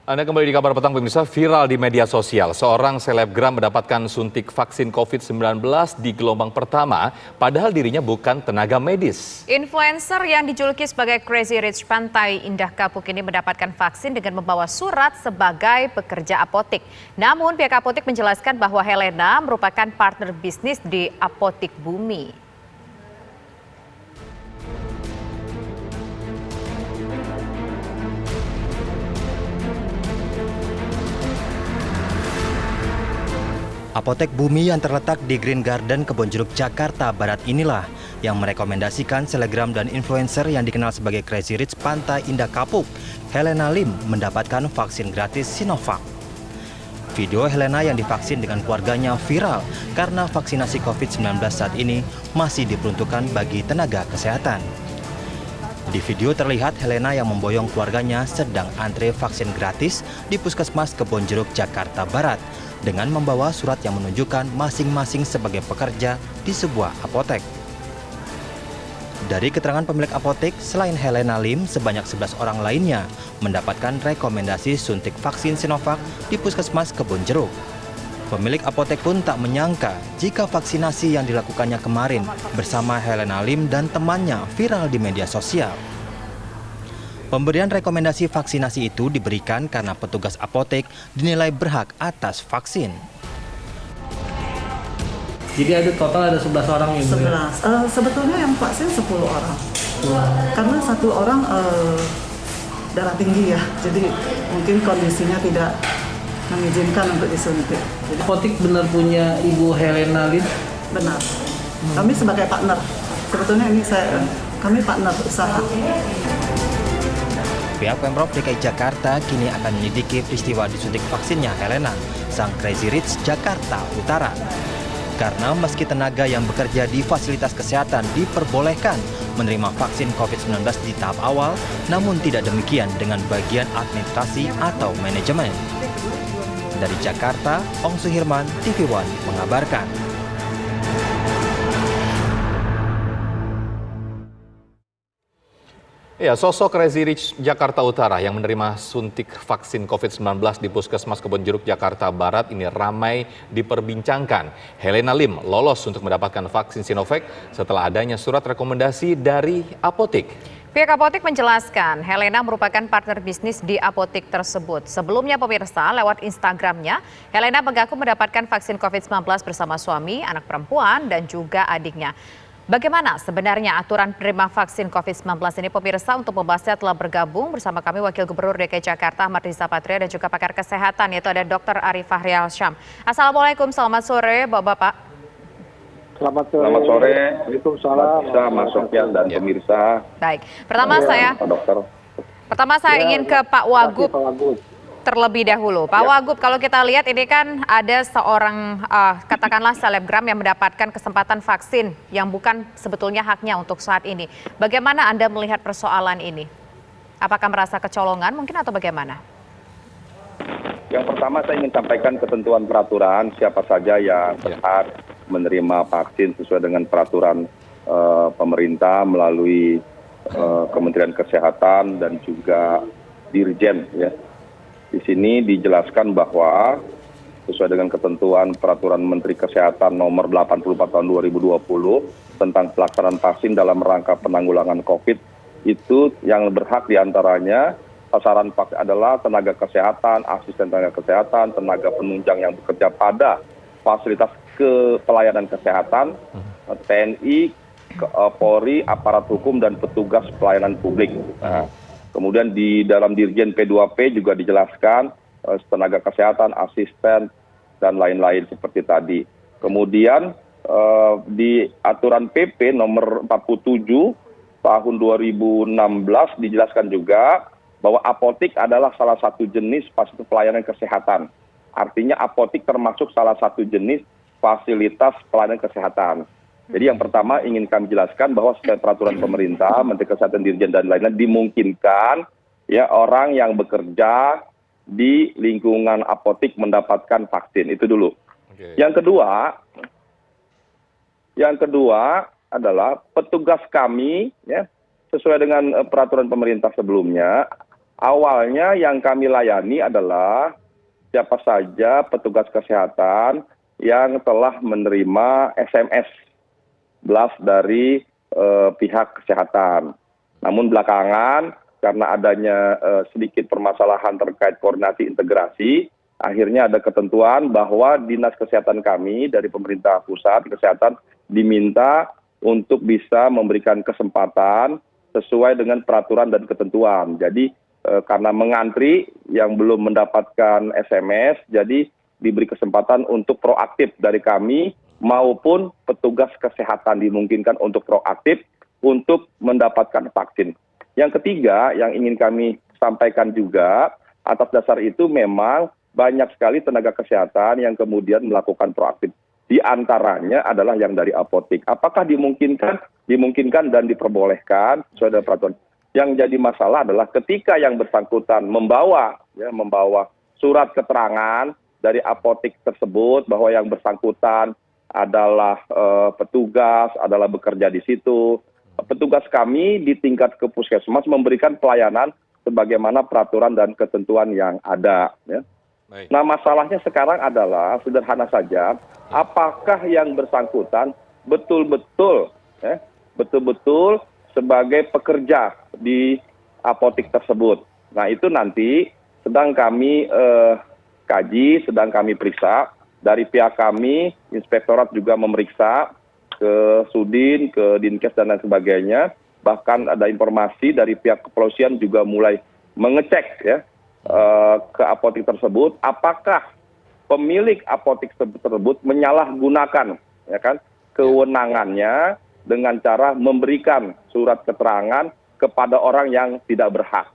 Anda kembali di Kabar Petang pemirsa. Viral di media sosial, seorang selebgram mendapatkan suntik vaksin COVID-19 di gelombang pertama, padahal dirinya bukan tenaga medis. Influencer yang dijuluki sebagai Crazy Rich Pantai Indah Kapuk ini mendapatkan vaksin dengan membawa surat sebagai pekerja apotik. Namun pihak apotik menjelaskan bahwa Helena merupakan partner bisnis di Apotik Bumi. Apotek Bumi yang terletak di Green Garden Kebonjeruk, Jakarta Barat inilah yang merekomendasikan selebgram dan influencer yang dikenal sebagai Crazy Rich Pantai Indah Kapuk, Helena Lim, mendapatkan vaksin gratis Sinovac. Video Helena yang divaksin dengan keluarganya viral karena vaksinasi COVID-19 saat ini masih diperuntukkan bagi tenaga kesehatan. Di video terlihat Helena yang memboyong keluarganya sedang antre vaksin gratis di Puskesmas Kebonjeruk, Jakarta Barat dengan membawa surat yang menunjukkan masing-masing sebagai pekerja di sebuah apotek. Dari keterangan pemilik apotek, selain Helena Lim, sebanyak 11 orang lainnya mendapatkan rekomendasi suntik vaksin Sinovac di Puskesmas Kebonjeruk. Pemilik apotek pun tak menyangka jika vaksinasi yang dilakukannya kemarin bersama Helena Lim dan temannya viral di media sosial. Pemberian rekomendasi vaksinasi itu diberikan karena petugas apotek dinilai berhak atas vaksin. Jadi ada total 11 orang yang 11. Sebetulnya yang vaksin 10 orang. Karena satu orang darah tinggi ya, jadi mungkin kondisinya tidak mengizinkan untuk disuntik. Jadi, apotek benar punya Ibu Helena Lim? benar. Kami sebagai partner. Sebetulnya ini kami partner usaha. Pihak Pemprov DKI Jakarta kini akan menyelidiki peristiwa disuntik vaksinnya Helena, sang Crazy Rich Jakarta Utara. Karena meski tenaga yang bekerja di fasilitas kesehatan diperbolehkan menerima vaksin COVID-19 di tahap awal, namun tidak demikian dengan bagian administrasi atau manajemen. Dari Jakarta, Ong Suhirman, TV One mengabarkan. Ya, sosok Crazy Rich Jakarta Utara yang menerima suntik vaksin COVID-19 di Puskesmas Kebonjeruk, Jakarta Barat ini ramai diperbincangkan. Helena Lim lolos untuk mendapatkan vaksin Sinovac setelah adanya surat rekomendasi dari apotek. Pihak apotek menjelaskan Helena merupakan partner bisnis di apotek tersebut. Sebelumnya pemirsa, lewat Instagramnya, Helena mengaku mendapatkan vaksin COVID-19 bersama suami, anak perempuan, dan juga adiknya. Bagaimana sebenarnya aturan penerima vaksin COVID-19 ini pemirsa? Untuk membahasnya telah bergabung bersama kami Wakil Gubernur DKI Jakarta Ahmad Riza Patria dan juga pakar kesehatan yaitu ada Dr. Arif Fahrial Syam. Assalamualaikum, selamat sore Bapak-Bapak. Selamat sore. Waalaikumsalam. Mas Sofyan dan pemirsa. Baik, pertama saya ingin ke Pak Wagub terlebih dahulu. Pak Wagub, kalau kita lihat ini kan ada seorang katakanlah selebgram yang mendapatkan kesempatan vaksin yang bukan sebetulnya haknya untuk saat ini. Bagaimana Anda melihat persoalan ini? Apakah merasa kecolongan mungkin atau bagaimana? Yang pertama saya ingin sampaikan ketentuan peraturan siapa saja yang berhak menerima vaksin sesuai dengan peraturan pemerintah melalui Kementerian Kesehatan dan juga Dirjen ya. Di sini dijelaskan bahwa sesuai dengan ketentuan Peraturan Menteri Kesehatan Nomor 84 Tahun 2020 tentang pelaksanaan vaksin dalam rangka penanggulangan COVID, itu yang berhak diantaranya sasaran vaksin adalah tenaga kesehatan, asisten tenaga kesehatan, tenaga penunjang yang bekerja pada fasilitas pelayanan kesehatan, TNI, Polri, aparat hukum, dan petugas pelayanan publik. Nah, kemudian di dalam Dirjen P2P juga dijelaskan tenaga kesehatan, asisten, dan lain-lain seperti tadi. Kemudian di aturan PP nomor 47 tahun 2016 dijelaskan juga bahwa apotik adalah salah satu jenis fasilitas pelayanan kesehatan. Artinya apotik termasuk salah satu jenis fasilitas pelayanan kesehatan. Jadi yang pertama ingin kami jelaskan bahwa sesuai peraturan pemerintah, Menteri Kesehatan, Dirjen, dan lain-lain dimungkinkan ya orang yang bekerja di lingkungan apotik mendapatkan vaksin. Itu dulu. Yang kedua adalah petugas kami ya sesuai dengan peraturan pemerintah sebelumnya awalnya yang kami layani adalah siapa saja petugas kesehatan yang telah menerima SMS blast dari pihak kesehatan. Namun belakangan karena adanya sedikit permasalahan terkait koordinasi integrasi, akhirnya ada ketentuan bahwa Dinas Kesehatan kami dari pemerintah pusat kesehatan diminta untuk bisa memberikan kesempatan sesuai dengan peraturan dan ketentuan. Jadi karena mengantri yang belum mendapatkan SMS, jadi diberi kesempatan untuk proaktif dari kami maupun petugas kesehatan dimungkinkan untuk proaktif untuk mendapatkan vaksin. Yang ketiga yang ingin kami sampaikan juga, atas dasar itu memang banyak sekali tenaga kesehatan yang kemudian melakukan proaktif. Di antaranya adalah yang dari apotik. Apakah dimungkinkan? Dimungkinkan dan diperbolehkan sesuai dengan peraturan. Yang jadi masalah adalah ketika yang bersangkutan membawa surat keterangan dari apotik tersebut bahwa yang bersangkutan adalah petugas, adalah bekerja di situ. Petugas kami di tingkat ke puskesmas memberikan pelayanan sebagaimana peraturan dan ketentuan yang ada. Ya. Nah masalahnya sekarang adalah sederhana saja, apakah yang bersangkutan betul-betul sebagai pekerja di apotik tersebut. Nah itu nanti sedang kami kaji, sedang kami periksa. Dari pihak kami, inspektorat juga memeriksa ke Sudin, ke Dinkes dan lain sebagainya. Bahkan ada informasi dari pihak kepolisian juga mulai mengecek ya ke apotik tersebut, apakah pemilik apotik tersebut menyalahgunakan ya kan kewenangannya dengan cara memberikan surat keterangan kepada orang yang tidak berhak.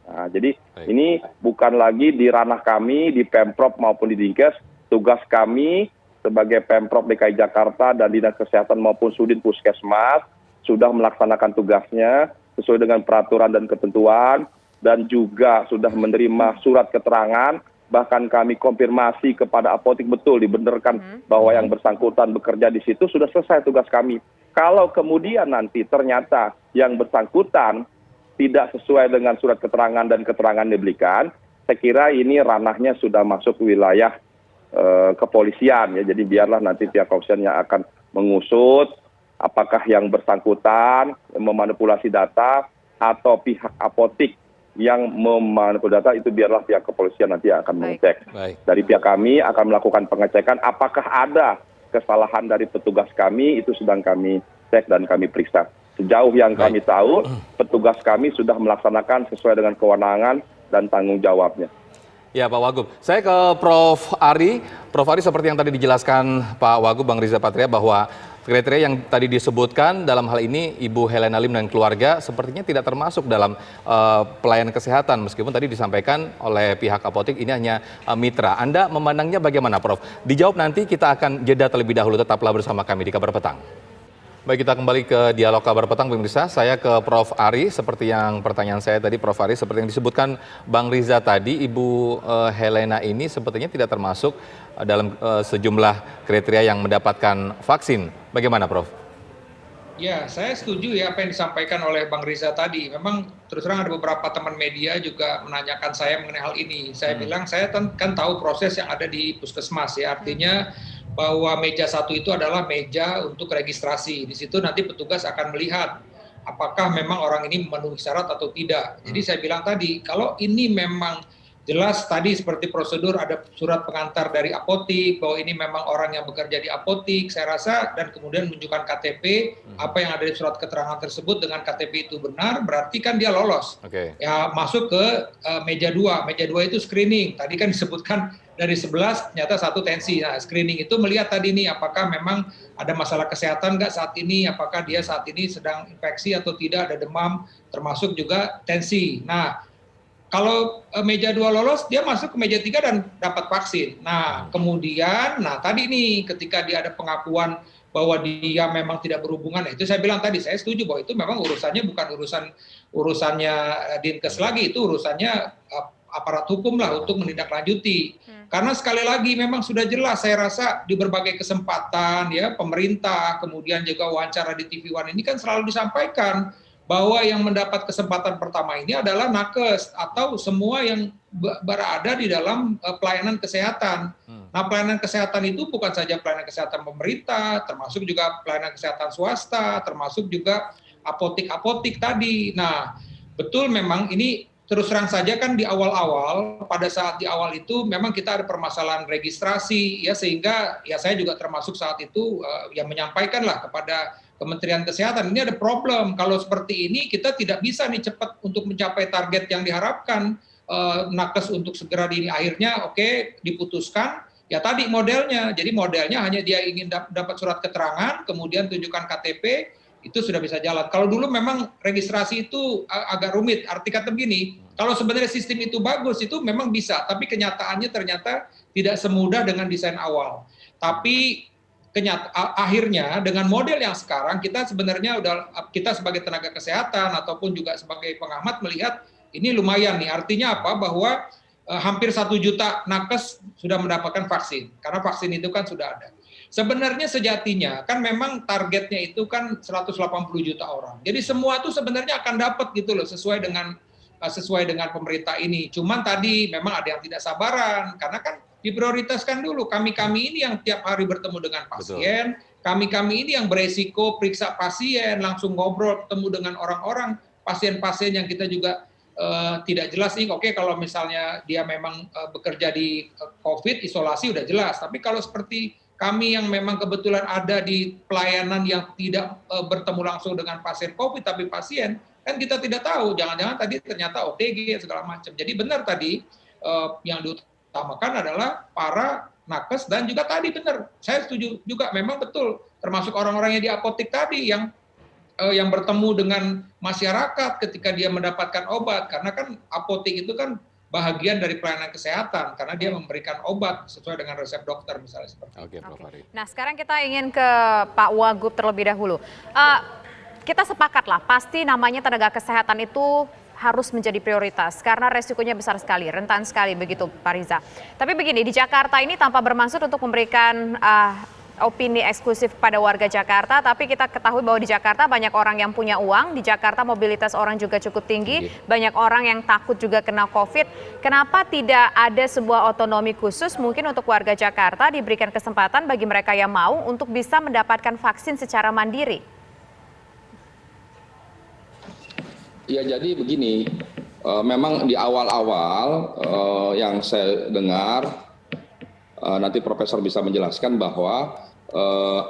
Nah, jadi ini bukan lagi di ranah kami di Pemprov maupun di Dinkes. Tugas kami sebagai Pemprov DKI Jakarta dan Dinas Kesehatan maupun Sudin Puskesmas sudah melaksanakan tugasnya sesuai dengan peraturan dan ketentuan dan juga sudah menerima surat keterangan, bahkan kami konfirmasi kepada apotik betul dibenarkan bahwa yang bersangkutan bekerja di situ, sudah selesai tugas kami. Kalau kemudian nanti ternyata yang bersangkutan tidak sesuai dengan surat keterangan dan keterangan diberikan, saya kira ini ranahnya sudah masuk wilayah kepolisian ya. Jadi biarlah nanti pihak kepolisian yang akan mengusut apakah yang bersangkutan memanipulasi data atau pihak apotik yang memanipulasi data, itu biarlah pihak kepolisian nanti akan mengecek. Dari pihak kami akan melakukan pengecekan apakah ada kesalahan dari petugas kami, itu sedang kami cek dan kami periksa. Sejauh yang kami tahu, petugas kami sudah melaksanakan sesuai dengan kewenangan dan tanggung jawabnya. Ya Pak Wagub, saya ke Prof. Ari. Prof. Ari, seperti yang tadi dijelaskan Pak Wagub, Bang Riza Patria, bahwa kriteria yang tadi disebutkan dalam hal ini Ibu Helena Lim dan keluarga sepertinya tidak termasuk dalam pelayanan kesehatan, meskipun tadi disampaikan oleh pihak apotik ini hanya mitra. Anda memandangnya bagaimana Prof? Dijawab nanti, kita akan jeda terlebih dahulu, tetaplah bersama kami di Kabar Petang. Baik, kita kembali ke Dialog Kabar Petang, pemirsa. Saya ke Prof. Ari, seperti yang pertanyaan saya tadi, Prof. Ari, seperti yang disebutkan Bang Riza tadi, Ibu Helena ini sepertinya tidak termasuk dalam sejumlah kriteria yang mendapatkan vaksin. Bagaimana, Prof? Ya, saya setuju ya apa yang disampaikan oleh Bang Riza tadi. Memang terus terang ada beberapa teman media juga menanyakan saya mengenai hal ini. Saya bilang, saya kan tahu proses yang ada di puskesmas ya, artinya bahwa meja 1 itu adalah meja untuk registrasi. Di situ nanti petugas akan melihat apakah memang orang ini memenuhi syarat atau tidak. Jadi saya bilang tadi, kalau ini memang jelas tadi seperti prosedur, ada surat pengantar dari apotik bahwa ini memang orang yang bekerja di apotik, saya rasa, dan kemudian menunjukkan KTP, apa yang ada di surat keterangan tersebut dengan KTP itu benar, berarti kan dia lolos. Ya masuk ke meja 2. Meja 2 itu screening. Tadi kan disebutkan dari 11 ternyata 1 tensi. Nah, screening itu melihat tadi nih apakah memang ada masalah kesehatan nggak saat ini, apakah dia saat ini sedang infeksi atau tidak, ada demam, termasuk juga tensi. Nah, kalau meja 2 lolos, dia masuk ke meja 3 dan dapat vaksin. Nah, kemudian, tadi nih ketika dia ada pengakuan bahwa dia memang tidak berhubungan, itu saya bilang tadi, saya setuju bahwa itu memang urusannya bukan urusannya Dinkes lagi, itu urusannya aparat hukum lah untuk menindaklanjuti. Karena sekali lagi memang sudah jelas, saya rasa di berbagai kesempatan ya pemerintah, kemudian juga wawancara di TV One ini kan selalu disampaikan bahwa yang mendapat kesempatan pertama ini adalah nakes atau semua yang berada di dalam pelayanan kesehatan. Nah, pelayanan kesehatan itu bukan saja pelayanan kesehatan pemerintah, termasuk juga pelayanan kesehatan swasta, termasuk juga apotik-apotik tadi. Nah, betul memang ini terus terang saja kan di awal-awal, pada saat di awal itu memang kita ada permasalahan registrasi, ya sehingga ya saya juga termasuk saat itu yang menyampaikanlah kepada Kementerian Kesehatan, ini ada problem, kalau seperti ini kita tidak bisa nih cepat untuk mencapai target yang diharapkan, nakes untuk segera di akhirnya oke, diputuskan, ya tadi modelnya, jadi modelnya hanya dia ingin dapat surat keterangan, kemudian tunjukkan KTP, itu sudah bisa jalan. Kalau dulu memang registrasi itu agak rumit, arti kata begini, kalau sebenarnya sistem itu bagus, itu memang bisa, tapi kenyataannya ternyata tidak semudah dengan desain awal. Tapi akhirnya dengan model yang sekarang kita sebenarnya kita sebagai tenaga kesehatan ataupun juga sebagai pengamat melihat ini lumayan nih, artinya apa, bahwa hampir 1 juta nakes sudah mendapatkan vaksin karena vaksin itu kan sudah ada. Sebenarnya sejatinya kan memang targetnya itu kan 180 juta orang, jadi semua itu sebenarnya akan dapat gitu loh, sesuai dengan pemerintah ini. Cuman tadi memang ada yang tidak sabaran karena kan diprioritaskan dulu. Kami ini yang tiap hari bertemu dengan pasien, kami ini yang beresiko periksa pasien, langsung ngobrol, ketemu dengan orang-orang, pasien-pasien yang kita juga tidak jelas nih, oke kalau misalnya dia memang bekerja di COVID, isolasi udah jelas, tapi kalau seperti kami yang memang kebetulan ada di pelayanan yang tidak bertemu langsung dengan pasien COVID, tapi pasien, kan kita tidak tahu, jangan-jangan tadi ternyata OTG segala macam. Jadi benar tadi yang diutamakan adalah para nakes dan juga tadi benar, saya setuju juga memang betul, termasuk orang-orang yang di apotik tadi yang bertemu dengan masyarakat ketika dia mendapatkan obat, karena kan apotik itu kan bahagian dari pelayanan kesehatan karena dia memberikan obat sesuai dengan resep dokter misalnya seperti itu. Oke, Prof. Ari. Nah, sekarang kita ingin ke Pak Wagub terlebih dahulu. Kita sepakatlah, pasti namanya tenaga kesehatan itu harus menjadi prioritas karena resikonya besar sekali, rentan sekali begitu Pak Riza. Tapi begini, di Jakarta ini tanpa bermaksud untuk memberikan opini eksklusif pada warga Jakarta, tapi kita ketahui bahwa di Jakarta banyak orang yang punya uang, di Jakarta mobilitas orang juga cukup tinggi, banyak orang yang takut juga kena COVID. Kenapa tidak ada sebuah otonomi khusus mungkin untuk warga Jakarta diberikan kesempatan bagi mereka yang mau untuk bisa mendapatkan vaksin secara mandiri? Ya jadi begini, memang di awal-awal yang saya dengar, nanti Profesor bisa menjelaskan bahwa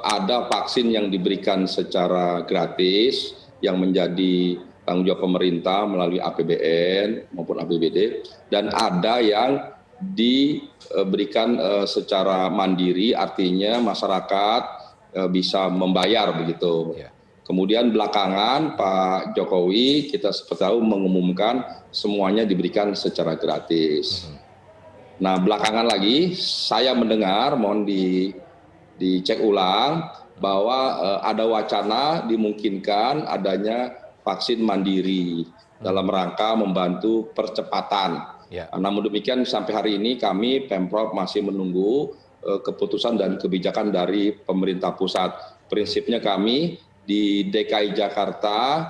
ada vaksin yang diberikan secara gratis yang menjadi tanggung jawab pemerintah melalui APBN maupun APBD, dan ada yang diberikan secara mandiri, artinya masyarakat bisa membayar begitu. Kemudian belakangan Pak Jokowi kita seperti tahu mengumumkan semuanya diberikan secara gratis. Nah belakangan lagi saya mendengar, mohon dicek ulang, bahwa ada wacana dimungkinkan adanya vaksin mandiri dalam rangka membantu percepatan. Namun demikian sampai hari ini kami Pemprov masih menunggu keputusan dan kebijakan dari pemerintah pusat. Prinsipnya kami di DKI Jakarta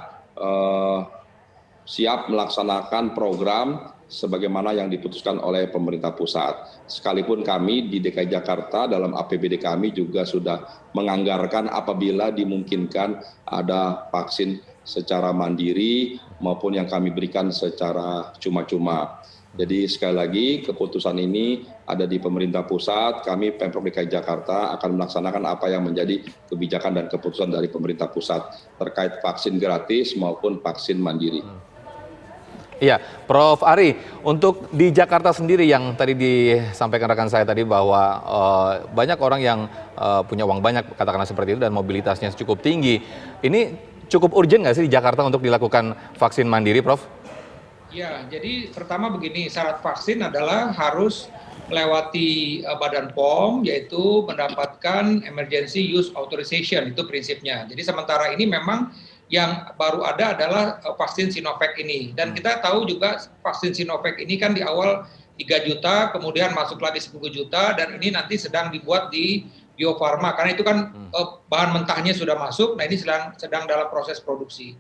siap melaksanakan program sebagaimana yang diputuskan oleh pemerintah pusat. Sekalipun kami di DKI Jakarta dalam APBD kami juga sudah menganggarkan apabila dimungkinkan ada vaksin secara mandiri maupun yang kami berikan secara cuma-cuma. Jadi sekali lagi keputusan ini ada di pemerintah pusat, kami Pemprov DKI Jakarta akan melaksanakan apa yang menjadi kebijakan dan keputusan dari pemerintah pusat terkait vaksin gratis maupun vaksin mandiri. Iya, Prof. Ari, untuk di Jakarta sendiri yang tadi disampaikan rekan saya tadi bahwa banyak orang yang punya uang banyak, katakanlah seperti itu, dan mobilitasnya cukup tinggi. Ini cukup urgent nggak sih di Jakarta untuk dilakukan vaksin mandiri, Prof? Ya, jadi pertama begini, syarat vaksin adalah harus melewati Badan POM, yaitu mendapatkan emergency use authorization, itu prinsipnya. Jadi sementara ini memang yang baru ada adalah vaksin Sinovac ini. Dan kita tahu juga vaksin Sinovac ini kan di awal 3 juta, kemudian masuk lagi 10 juta, dan ini nanti sedang dibuat di Bio Farma, karena itu kan bahan mentahnya sudah masuk, nah ini sedang dalam proses produksi.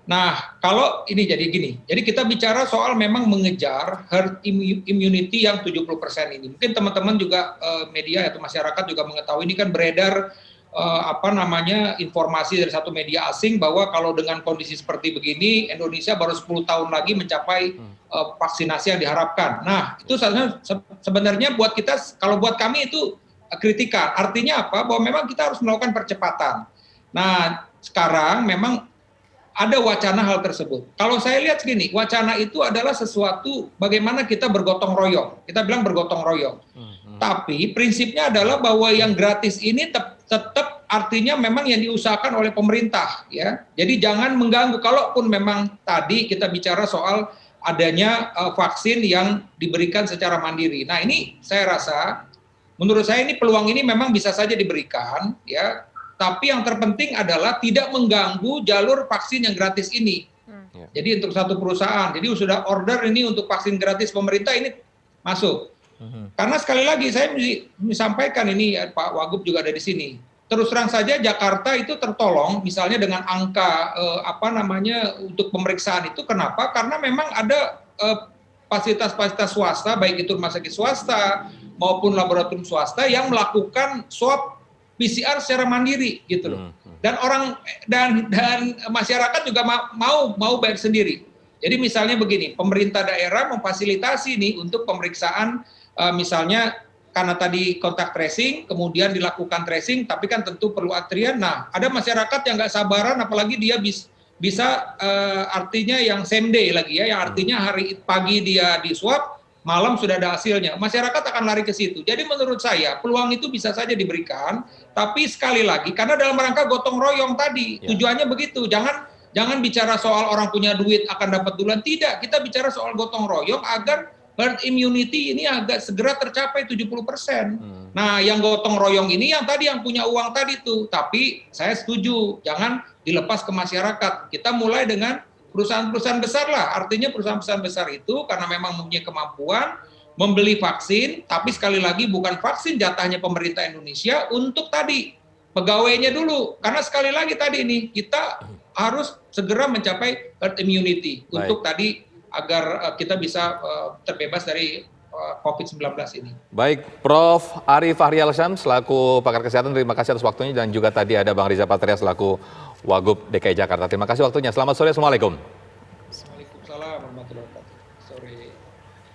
Nah, kalau ini jadi gini, jadi kita bicara soal memang mengejar herd immunity yang 70% ini. Mungkin teman-teman juga media atau masyarakat juga mengetahui ini kan beredar informasi dari satu media asing bahwa kalau dengan kondisi seperti begini Indonesia baru 10 tahun lagi mencapai vaksinasi yang diharapkan. Nah, itu sebenarnya buat kita, kalau buat kami itu kritikan. Artinya apa? Bahwa memang kita harus melakukan percepatan. Nah, sekarang memang ada wacana hal tersebut. Kalau saya lihat segini, wacana itu adalah sesuatu bagaimana kita bergotong royong. Kita bilang bergotong royong. Tapi prinsipnya adalah bahwa yang gratis ini tetap artinya memang yang diusahakan oleh pemerintah, ya. Jadi jangan mengganggu. Kalaupun memang tadi kita bicara soal adanya vaksin yang diberikan secara mandiri. Nah, ini saya rasa, menurut saya ini peluang ini memang bisa saja diberikan, ya. Tapi yang terpenting adalah tidak mengganggu jalur vaksin yang gratis ini. Jadi untuk satu perusahaan, jadi sudah order ini untuk vaksin gratis pemerintah ini masuk. Karena sekali lagi saya sampaikan ini, Pak Wagub juga ada di sini. Terus terang saja Jakarta itu tertolong misalnya dengan angka untuk pemeriksaan itu. Kenapa? Karena memang ada fasilitas-fasilitas swasta, baik itu rumah sakit swasta maupun laboratorium swasta yang melakukan swab PCR secara mandiri gitu loh. Dan masyarakat juga mau bayar sendiri. Jadi misalnya begini, pemerintah daerah memfasilitasi nih untuk pemeriksaan misalnya karena tadi kontak tracing, kemudian dilakukan tracing, tapi kan tentu perlu antrian. Nah, ada masyarakat yang nggak sabaran, apalagi dia bisa artinya yang same day lagi ya, yang artinya hari pagi dia di swab, malam sudah ada hasilnya. Masyarakat akan lari ke situ. Jadi menurut saya peluang itu bisa saja diberikan, tapi sekali lagi karena dalam rangka gotong royong tadi, tujuannya begitu. Jangan bicara soal orang punya duit akan dapat duluan, tidak. Kita bicara soal gotong royong agar herd immunity ini agak segera tercapai 70%. Nah, yang gotong royong ini yang tadi yang punya uang tadi tuh. Tapi saya setuju, jangan dilepas ke masyarakat. Kita mulai dengan perusahaan-perusahaan besar lah, artinya perusahaan-perusahaan besar itu karena memang mempunyai kemampuan membeli vaksin, tapi sekali lagi bukan vaksin jatahnya pemerintah Indonesia untuk tadi pegawainya dulu, karena sekali lagi tadi ini kita harus segera mencapai herd immunity untuk tadi agar kita bisa terbebas dari COVID-19 ini. Baik, Prof. Ari Fahrialsyam selaku pakar kesehatan, terima kasih atas waktunya, dan juga tadi ada Bang Riza Patria selaku Wagub DKI Jakarta. Terima kasih waktunya. Selamat sore, Assalamualaikum.